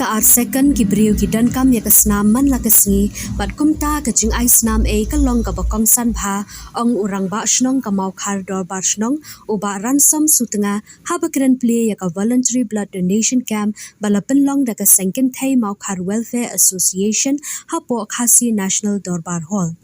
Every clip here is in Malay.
ka ar second ki briew ki donkam ya ka snam man la ka sngi bat kumta ka jing ai snam e ka long ka bakong san bha ong urang ba shnong ka mau khar dor ba shnong u ba ransom sutenga ha ba kren play ya ka voluntary blood donation camp bala penlong da ka sengken thai mau khar welfare association ha po khasi national dorbar hall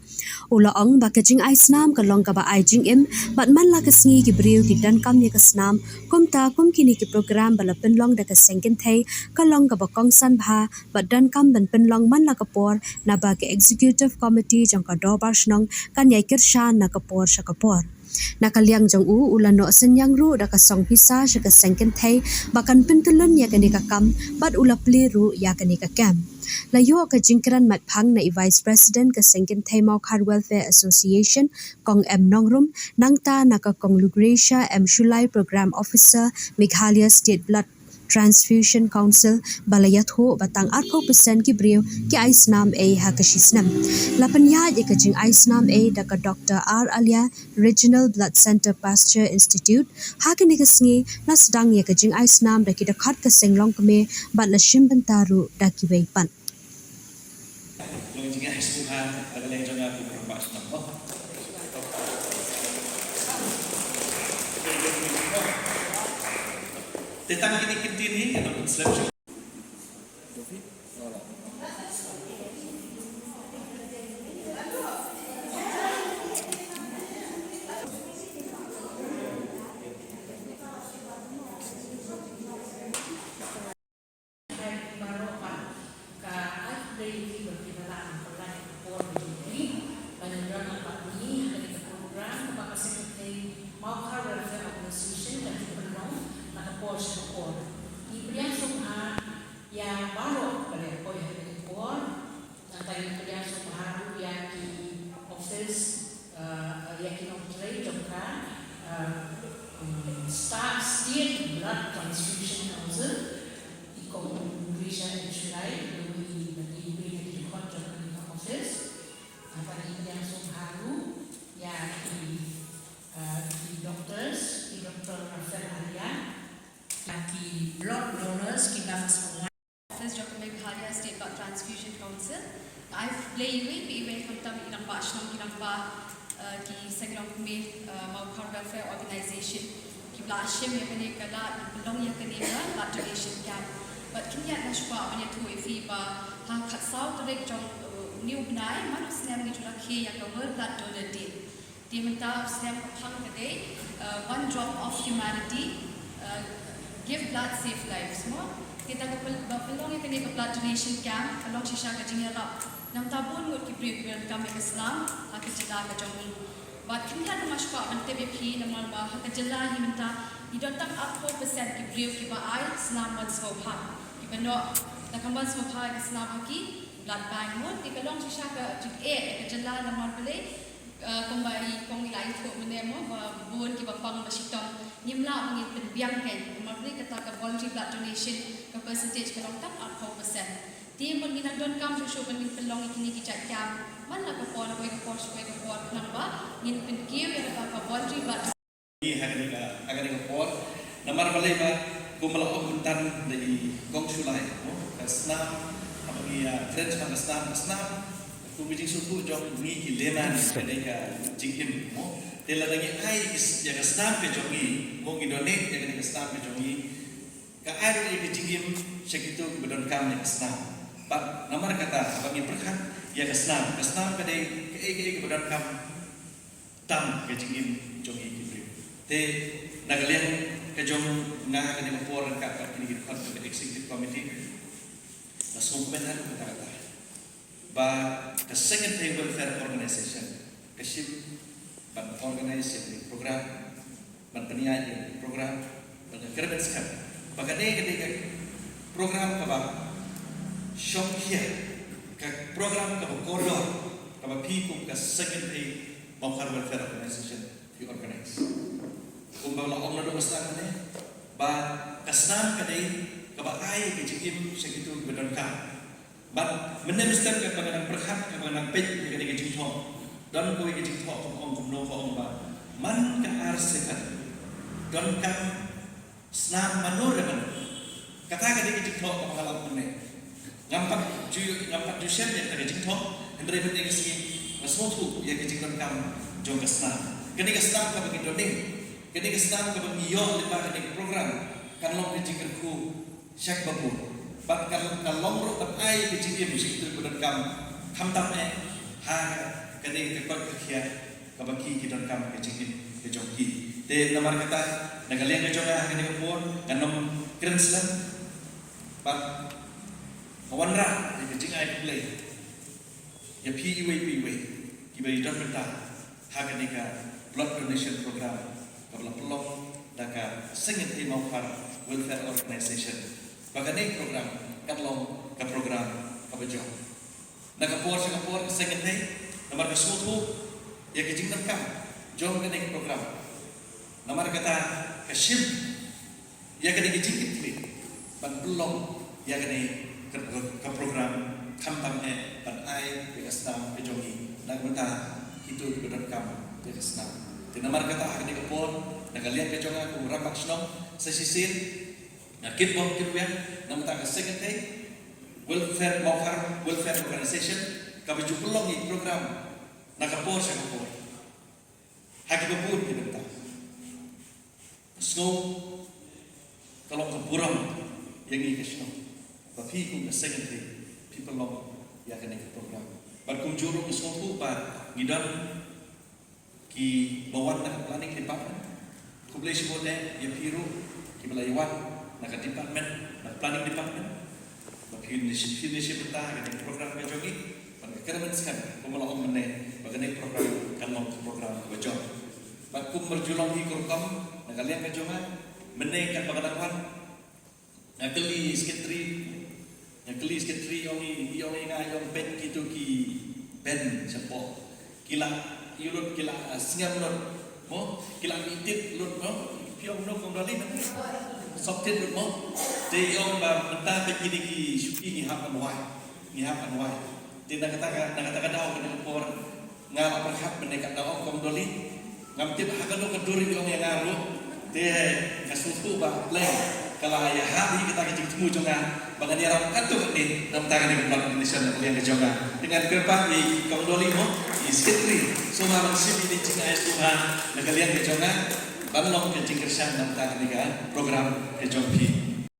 ula ong ba ka jing ai snam ka long ka ba ai jing im bat man la ka sngi ki briew ki donkam ya ka snam kumta kum kini ki program bala penlong da ka sengken thai ka long ka bakong san bha bat donkam ban penlong man la ka por na ba ke executive committee jang ka dorbar shnong kan yai kir sha na ka por sha ka por na kaliang jong u ulan no senyang ru da ka song pisa sha ka sengken thai bakan pentulun ya ka ni ka kam bat ula pli ru ya ka ni ka kam la yo ka jingkran mat phang na vice president ka sengken thai mau khar welfare association kong m nongrum nangta na ka kong lugresha m shulai program officer meghalaya state blood transfusion council balayat ho batang 8% ki briew ki aisnam a hakashisnam lapanya ye ka jing aisnam a da ka dr r alia regional blood center pasture institute hakani ka sngi na sedang ye ka jing aisnam da ki da khat ka senglong kme bat la shimban taru da ki wei pan Tentang ini kini kalau Islam State Blood Transfusion Council, Indonesia July, di kantor office, apa ini yang sungharu, ya di doctors, di Dr. Rafael Arya, di blood donors, kita semua. Office Dr. Meghalaya State Blood Transfusion Council. I play with kontam ilang ba shnong ilang ba ki segrong kumi mau welfare organization. Lashim yang kena kala belong yang kena blood donation camp. But kini ada shua banyak tu ifiba hang katsau terek jong new benai mana snam ni juga ki yang cover blood donor day. Dia minta snam hang kedai one drop of humanity give blood save lives. Semua kita belong yang kena blood donation camp kalau sisa kerjanya rap. Nam tabun ngut ki briew kami Islam akan jela ke jong But kini ada masyarakat MTBP namun bahawa kejelah ini minta didotang 4% ki briew ki baai snam wan swabha. Ki beno nakam wan swabha ki snam haki blood bank mo ki kalong sisa ka jik kejelah namun bele kembali kong ilai tu menemo buan ki bapang masitong nimla mengin penbiang kan namun bele kata ka voluntary blood donation ke percentage kalong tak 4%. Dia mengingat donkam susu pending pelong ini kita jam mana kepor namba ini penkiu yang apa voluntary blood ini agar kepor namar balai ba kumala oguntan dari gong sulai snam apa ni friends mana snam tu bijing suku jom ni kileman mereka jingim tela lagi ai is yang snam pe jongi mo donate yang snam pe jongi ka ai yang jingim segitu bedonkam yang snam Pak, nomor kata bagi berkat ya kesnam kadai ke kebenaran kam tam ke jingim jongi kibri. Te nagalian ke jong nga kani mapor ka kini ki kontra executive committee. Na sumpenan kata. Ba the second day welfare organization ke ship ban organize program ban peniai program ban kerben skap. Bagade ketika program ka ba Syongkia ke program ke koridor ke people ke second day Mawkar Welfare Organization di organize. Kumbawa om nado mustang ne ba kasnam kadai ke ba ai ke jikim segitu bedonka. Ba menne mustang ke panganang berhak ke panganang pej ke kadai ke jingthong. Dan ko ke jingthong om kumno ko om ba man ka arsekan. Don kam snam manur man. Kata kadai ke jingthong ke pangalang ne. Ngampak ju shen ya ka jing thong hendrai penting sini semua tu ya ka jing donkam jong ka snam kini ka snam ka bagi doning kini ka snam ka bagi yo lepa ka program kan long ka jing ku syak babu bat kan long ro bat ai ka jing dia musik tu donkam tham tam ha kini ka kot ka khia ka bagi ki donkam ka jing ka jong ki te namar kata nagalian ka jong ka kini ka pon kan nom krenslan bat Kawanra, yang kecil ayat play, ya PUA, kita hidup berta, hak mereka blood donation program, kalau pelong, daka sengit di Maukar Welfare Organization, bagaimana program, katlong ke program kebejo, nakapor sengit di, nomor kesuatu, ya kecil terkam, jom kene program, nomor kata kesim, ya kene kecil itu, ban pelong, ya kene ke program kamtam ban ai ke snam ke jongi nak benta itu ke donkam ke snam te namar kata hakni ke pon nak lihat ke jonga ku ramak snom sesisin nak kit bom kit wen nam ta ke second welfare Maukar welfare organization ka baju pelong i program nak ke por sa ke por hak ke pun ke benta snow tolong ke buram yang i ke snom tapi kung secondary people long ya kena ke program. Berkum juru sesuatu par ngidam ki bawan nak planning department. Ku boleh sebutnya ya piru ki belaywan nak department nak planning department. Bagi inisiatif betah kena program ke jogi. Pada kerana sekarang pemelang meneh bagaimana program kan long program ke jogi. Berkum berjulang hi kurkam nak kalian ke jogi meneh kan bagaimana nak keli sekretari yang kelis ke tri yang pen gitu ki pen sepok kila yulun kila singam lut mo kila mitit lut mo piong no kondali na soptin lut mo de yong ba menta pe kini ki suki ni hap anwai de nak kata daw ke por ngam apa hak menekat daw kondali ngam tip hakano keduri yong yang ngaru de kasutu ba play kalau ayah hari kita ketemu jonga bagan dia ram kantu ni nam tangan dengan pelak Indonesia nak yang kejonga dengan kerpa di kondoli mo di sekretari semua manusia di Cina Tuhan nak kalian kejonga balong ke jingkersan nam tangan dengan program kejongpi